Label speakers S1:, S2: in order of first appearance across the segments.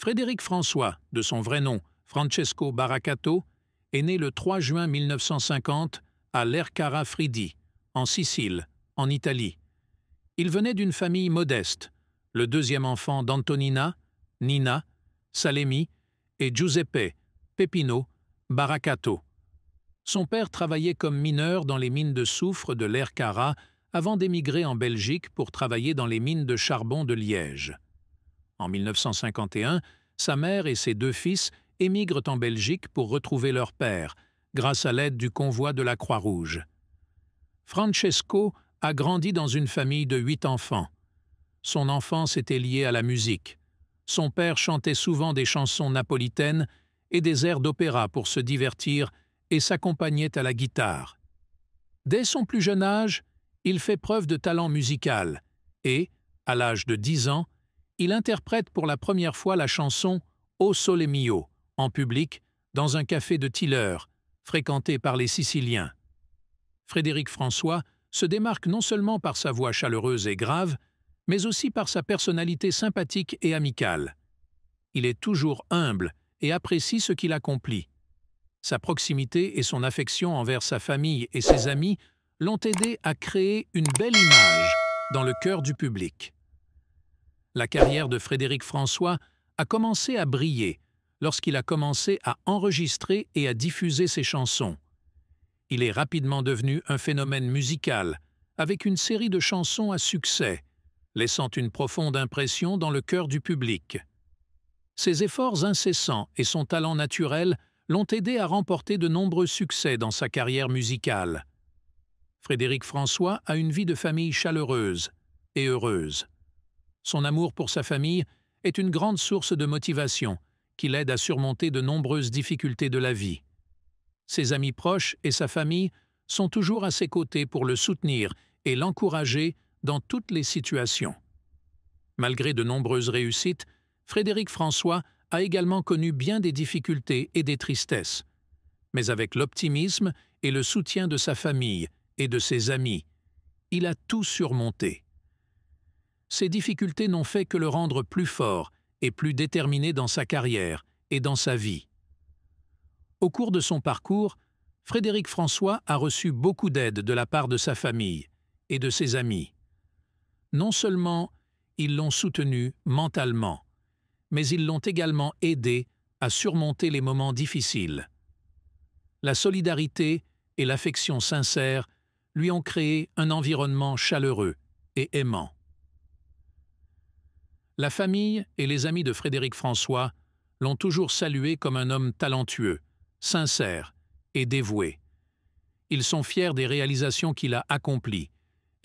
S1: Frédéric François, de son vrai nom Francesco Baracato, est né le 3 juin 1950 à Lercara Fridi, en Sicile, en Italie. Il venait d'une famille modeste, le deuxième enfant d'Antonina, Nina, Salemi et Giuseppe, Peppino, Baracato. Son père travaillait comme mineur dans les mines de soufre de Lercara avant d'émigrer en Belgique pour travailler dans les mines de charbon de Liège. En 1951, sa mère et ses deux fils émigrent en Belgique pour retrouver leur père, grâce à l'aide du convoi de la Croix-Rouge. Francesco a grandi dans une famille de 8 enfants. Son enfance était liée à la musique. Son père chantait souvent des chansons napolitaines et des airs d'opéra pour se divertir et s'accompagnait à la guitare. Dès son plus jeune âge, il fait preuve de talent musical et, à l'âge de 10 ans, il interprète pour la première fois la chanson « O Sole Mio » en public dans un café de Tiller, fréquenté par les Siciliens. Frédéric François se démarque non seulement par sa voix chaleureuse et grave, mais aussi par sa personnalité sympathique et amicale. Il est toujours humble et apprécie ce qu'il accomplit. Sa proximité et son affection envers sa famille et ses amis l'ont aidé à créer une belle image dans le cœur du public. La carrière de Frédéric François a commencé à briller lorsqu'il a commencé à enregistrer et à diffuser ses chansons. Il est rapidement devenu un phénomène musical, avec une série de chansons à succès, laissant une profonde impression dans le cœur du public. Ses efforts incessants et son talent naturel l'ont aidé à remporter de nombreux succès dans sa carrière musicale. Frédéric François a une vie de famille chaleureuse et heureuse. Son amour pour sa famille est une grande source de motivation qui l'aide à surmonter de nombreuses difficultés de la vie. Ses amis proches et sa famille sont toujours à ses côtés pour le soutenir et l'encourager dans toutes les situations. Malgré de nombreuses réussites, Frédéric François a également connu bien des difficultés et des tristesses. Mais avec l'optimisme et le soutien de sa famille et de ses amis, il a tout surmonté. Ces difficultés n'ont fait que le rendre plus fort et plus déterminé dans sa carrière et dans sa vie. Au cours de son parcours, Frédéric François a reçu beaucoup d'aide de la part de sa famille et de ses amis. Non seulement ils l'ont soutenu mentalement, mais ils l'ont également aidé à surmonter les moments difficiles. La solidarité et l'affection sincère lui ont créé un environnement chaleureux et aimant. La famille et les amis de Frédéric François l'ont toujours salué comme un homme talentueux, sincère et dévoué. Ils sont fiers des réalisations qu'il a accomplies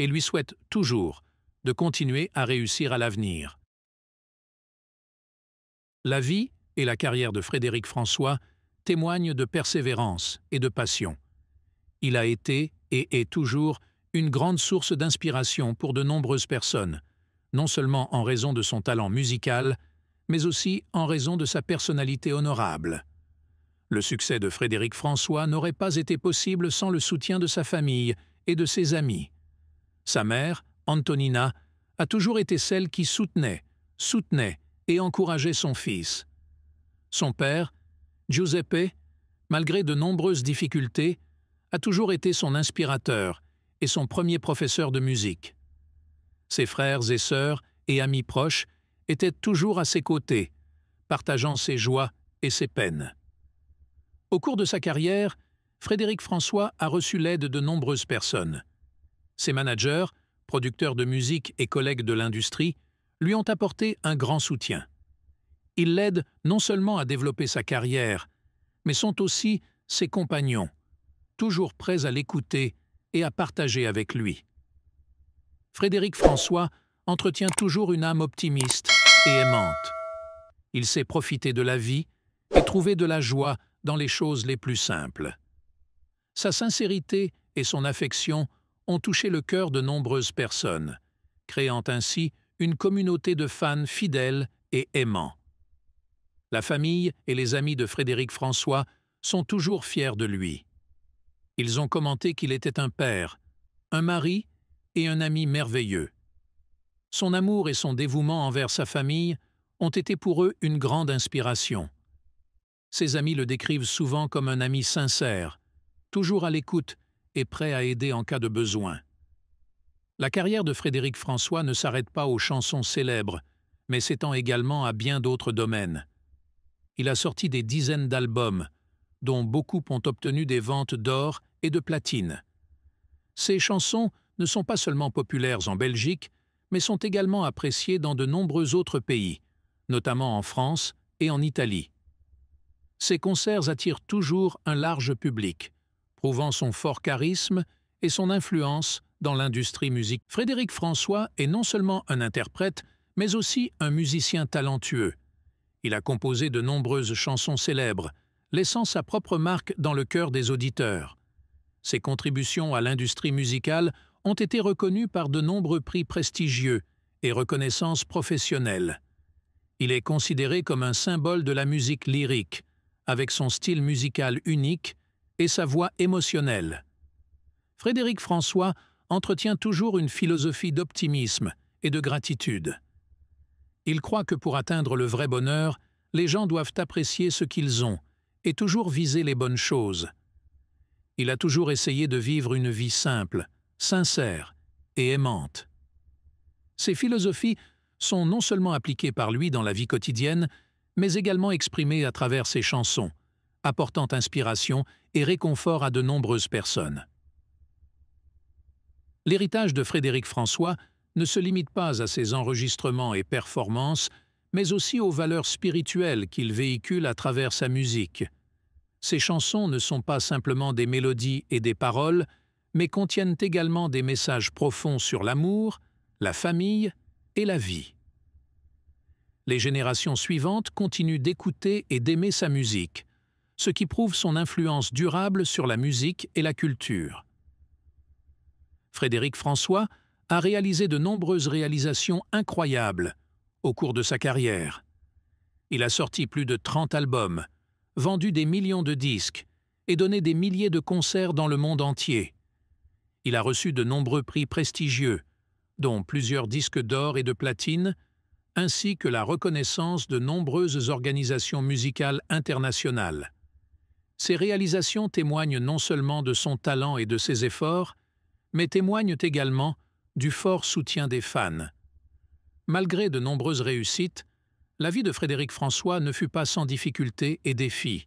S1: et lui souhaitent toujours de continuer à réussir à l'avenir. La vie et la carrière de Frédéric François témoignent de persévérance et de passion. Il a été et est toujours une grande source d'inspiration pour de nombreuses personnes, non seulement en raison de son talent musical, mais aussi en raison de sa personnalité honorable. Le succès de Frédéric François n'aurait pas été possible sans le soutien de sa famille et de ses amis. Sa mère, Antonina, a toujours été celle qui soutenait et encourageait son fils. Son père, Giuseppe, malgré de nombreuses difficultés, a toujours été son inspirateur et son premier professeur de musique. Ses frères et sœurs et amis proches étaient toujours à ses côtés, partageant ses joies et ses peines. Au cours de sa carrière, Frédéric François a reçu l'aide de nombreuses personnes. Ses managers, producteurs de musique et collègues de l'industrie, lui ont apporté un grand soutien. Ils l'aident non seulement à développer sa carrière, mais sont aussi ses compagnons, toujours prêts à l'écouter et à partager avec lui. Frédéric François entretient toujours une âme optimiste et aimante. Il sait profiter de la vie et trouver de la joie dans les choses les plus simples. Sa sincérité et son affection ont touché le cœur de nombreuses personnes, créant ainsi une communauté de fans fidèles et aimants. La famille et les amis de Frédéric François sont toujours fiers de lui. Ils ont commenté qu'il était un père, un mari et un ami merveilleux. Son amour et son dévouement envers sa famille ont été pour eux une grande inspiration. Ses amis le décrivent souvent comme un ami sincère, toujours à l'écoute et prêt à aider en cas de besoin. La carrière de Frédéric François ne s'arrête pas aux chansons célèbres, mais s'étend également à bien d'autres domaines. Il a sorti des dizaines d'albums, dont beaucoup ont obtenu des ventes d'or et de platine. Ses chansons ne sont pas seulement populaires en Belgique, mais sont également appréciées dans de nombreux autres pays, notamment en France et en Italie. Ses concerts attirent toujours un large public, prouvant son fort charisme et son influence dans l'industrie musicale. Frédéric François est non seulement un interprète, mais aussi un musicien talentueux. Il a composé de nombreuses chansons célèbres, laissant sa propre marque dans le cœur des auditeurs. Ses contributions à l'industrie musicale ont été reconnues par de nombreux prix prestigieux et reconnaissances professionnelles. Il est considéré comme un symbole de la musique lyrique, avec son style musical unique et sa voix émotionnelle. Frédéric François entretient toujours une philosophie d'optimisme et de gratitude. Il croit que pour atteindre le vrai bonheur, les gens doivent apprécier ce qu'ils ont et toujours viser les bonnes choses. Il a toujours essayé de vivre une vie simple, sincère et aimante. Ces philosophies sont non seulement appliquées par lui dans la vie quotidienne, mais également exprimées à travers ses chansons, apportant inspiration et réconfort à de nombreuses personnes. L'héritage de Frédéric François ne se limite pas à ses enregistrements et performances, mais aussi aux valeurs spirituelles qu'il véhicule à travers sa musique. Ses chansons ne sont pas simplement des mélodies et des paroles, mais contiennent également des messages profonds sur l'amour, la famille et la vie. Les générations suivantes continuent d'écouter et d'aimer sa musique, ce qui prouve son influence durable sur la musique et la culture. Frédéric François a réalisé de nombreuses réalisations incroyables au cours de sa carrière. Il a sorti plus de 30 albums, vendu des millions de disques et donné des milliers de concerts dans le monde entier. Il a reçu de nombreux prix prestigieux, dont plusieurs disques d'or et de platine, ainsi que la reconnaissance de nombreuses organisations musicales internationales. Ces réalisations témoignent non seulement de son talent et de ses efforts, mais témoignent également du fort soutien des fans. Malgré de nombreuses réussites, la vie de Frédéric François ne fut pas sans difficultés et défis.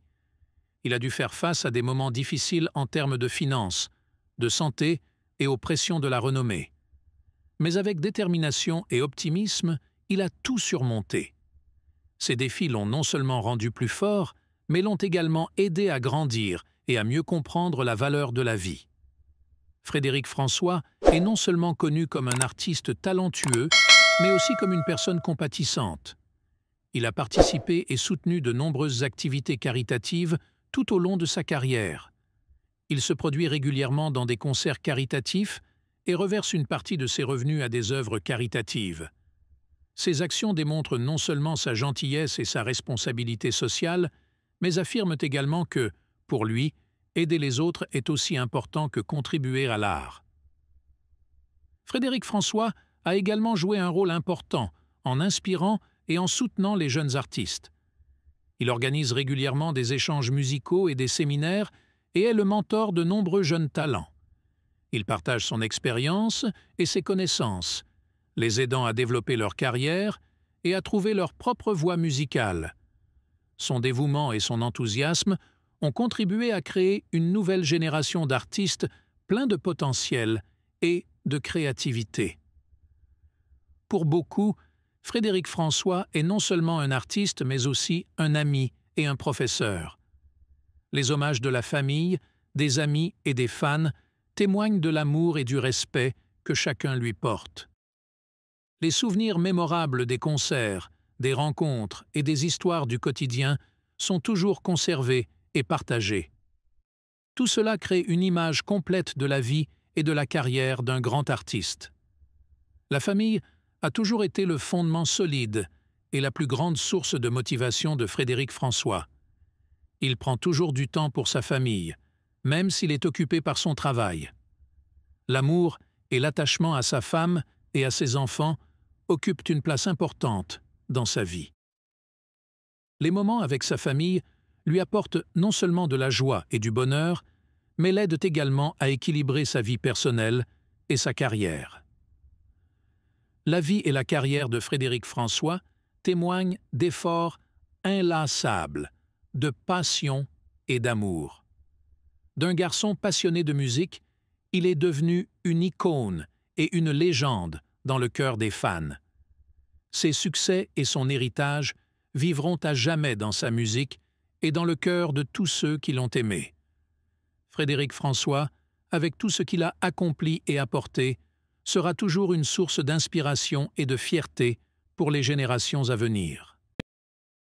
S1: Il a dû faire face à des moments difficiles en termes de finances, de santé et aux pressions de la renommée. Mais avec détermination et optimisme, il a tout surmonté. Ces défis l'ont non seulement rendu plus fort, mais l'ont également aidé à grandir et à mieux comprendre la valeur de la vie. Frédéric François est non seulement connu comme un artiste talentueux, mais aussi comme une personne compatissante. Il a participé et soutenu de nombreuses activités caritatives tout au long de sa carrière. Il se produit régulièrement dans des concerts caritatifs et reverse une partie de ses revenus à des œuvres caritatives. Ses actions démontrent non seulement sa gentillesse et sa responsabilité sociale, mais affirment également que, pour lui, aider les autres est aussi important que contribuer à l'art. Frédéric François a également joué un rôle important en inspirant et en soutenant les jeunes artistes. Il organise régulièrement des échanges musicaux et des séminaires et est le mentor de nombreux jeunes talents. Il partage son expérience et ses connaissances, les aidant à développer leur carrière et à trouver leur propre voie musicale. Son dévouement et son enthousiasme ont contribué à créer une nouvelle génération d'artistes pleins de potentiel et de créativité. Pour beaucoup, Frédéric François est non seulement un artiste, mais aussi un ami et un professeur. Les hommages de la famille, des amis et des fans témoignent de l'amour et du respect que chacun lui porte. Les souvenirs mémorables des concerts, des rencontres et des histoires du quotidien sont toujours conservés et partagés. Tout cela crée une image complète de la vie et de la carrière d'un grand artiste. La famille a toujours été le fondement solide et la plus grande source de motivation de Frédéric François. Il prend toujours du temps pour sa famille, même s'il est occupé par son travail. L'amour et l'attachement à sa femme et à ses enfants occupent une place importante dans sa vie. les moments avec sa famille lui apportent non seulement de la joie et du bonheur, mais l'aident également à équilibrer sa vie personnelle et sa carrière. La vie et la carrière de Frédéric François témoignent d'efforts inlassables, de passion et d'amour. D'un garçon passionné de musique, il est devenu une icône et une légende dans le cœur des fans. Ses succès et son héritage vivront à jamais dans sa musique et dans le cœur de tous ceux qui l'ont aimé. Frédéric François, avec tout ce qu'il a accompli et apporté, sera toujours une source d'inspiration et de fierté pour les générations à venir.